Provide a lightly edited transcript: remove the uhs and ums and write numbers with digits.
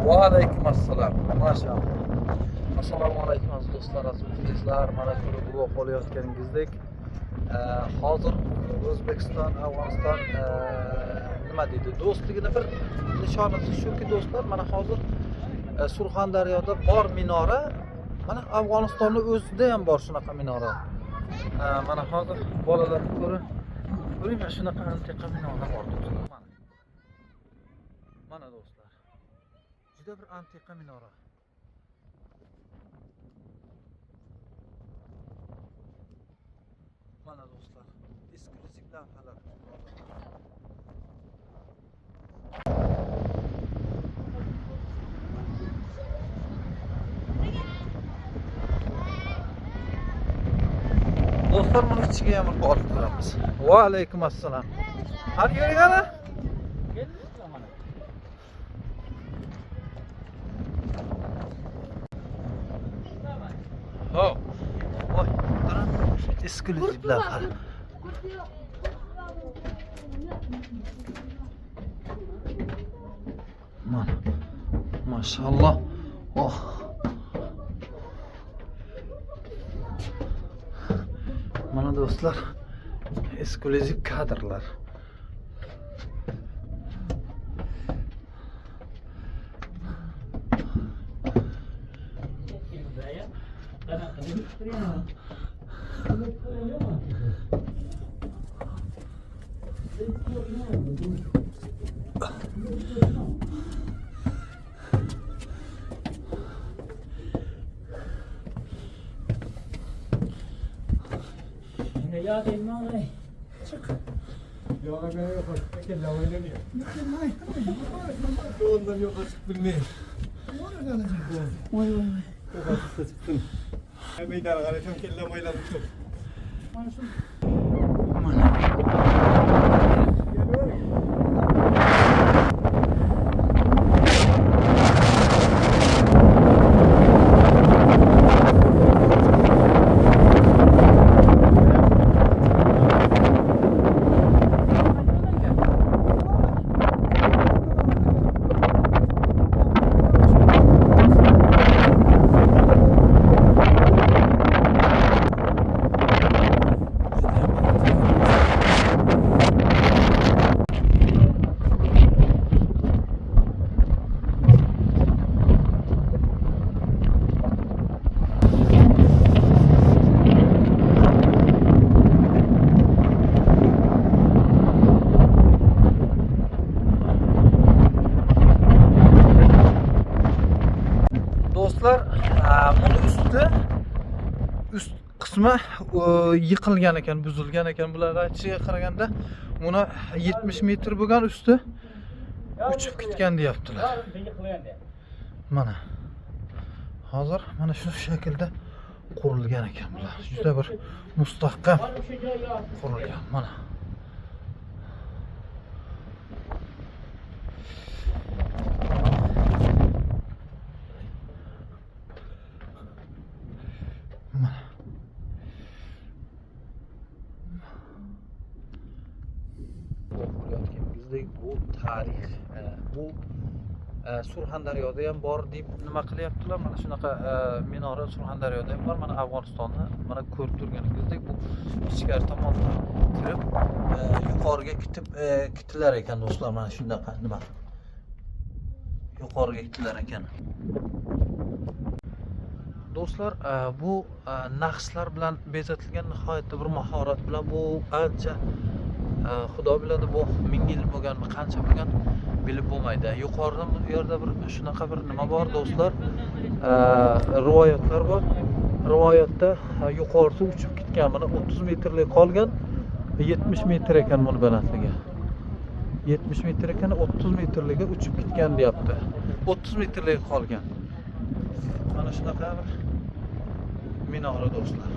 Va alaykum assalom. Maşallah. Assalomu alaykum aziz do'stlar, aziz muxlislar. Mana ko'rib guvoh bo'layotganingizdek, hozir O'zbekiston, Afg'oniston nima deydi, do'stligini bir nishonasi shuki do'stlar, mana hozir Surxondaryoda bor minora, mana Afg'onistonning o'zida ham bor shunaqa minora. Mana hozir bolalar ko'ring, mana shunaqa antiqa minora bor do'stlar. Mana do'stlar, juda bir antiqa minora. Mana do'stlar, eksklyuziv lavhalar. Do'stlar, buni ichiga ham olib kiramiz. Va alaykum assalom. Har yurgani? Ho. Voy, eksklyuziv lavhalar. Mana. Maşallah. Oh. Mana do'stlar, eksklyuziv kadrlar. Ya gelmem öyle. Çık. Yola göre yok açık. Kelle oynanıyor. Ondan yok açık bilmeyin. Orada kalacak. Vay vay vay. Yok açıkta çıktın. Meydan karışım kelle oynadım çok. Do'stlar, buni üst qismi yiqilgan ekan, buzilgan ekan. Bular aytishiga qaraganda buni 70 metr bo'lgan, usti uchib ketgan deyaptilar. Mana. Hozir mana shu shaklda qurilgan ekan bular. Juda bir mustahkam qurilgan. Mana. Bu tarix, bu Surxondaryoda ham bor deb nima qilyaptilar. Mana shunaqa minora Surxondaryoda ham bor. Mana Afg'onistonda, mana ko'rib turganingizdek, bu ichkari tomondan kirib yuqoriga kitilar ekan do'stlar. Mana shunaqa nima yuqoriga kitilar ekan. Do'stlar, bu naqshlar bilan bezatilgan, nihoyatda bir mahorat bilan. Bu ancha Xudo biladi, bu 1000 yil bo'lganmi, qancha bo'lgan bilib bo'lmaydi. Yuqorida bu yerda bir shunaqa bir nima bor do'stlar, rivoyatlar bor. Rivoyatda yuqorisi uchib ketgan, mana 30 metrlik qolgan, 70 metr ekan buni balandligi. 70 metr ekan, 30 metrliga uchib ketgan deyapti. 30 metrlik qolgan. Mana shunaqa bir minora do'stlar.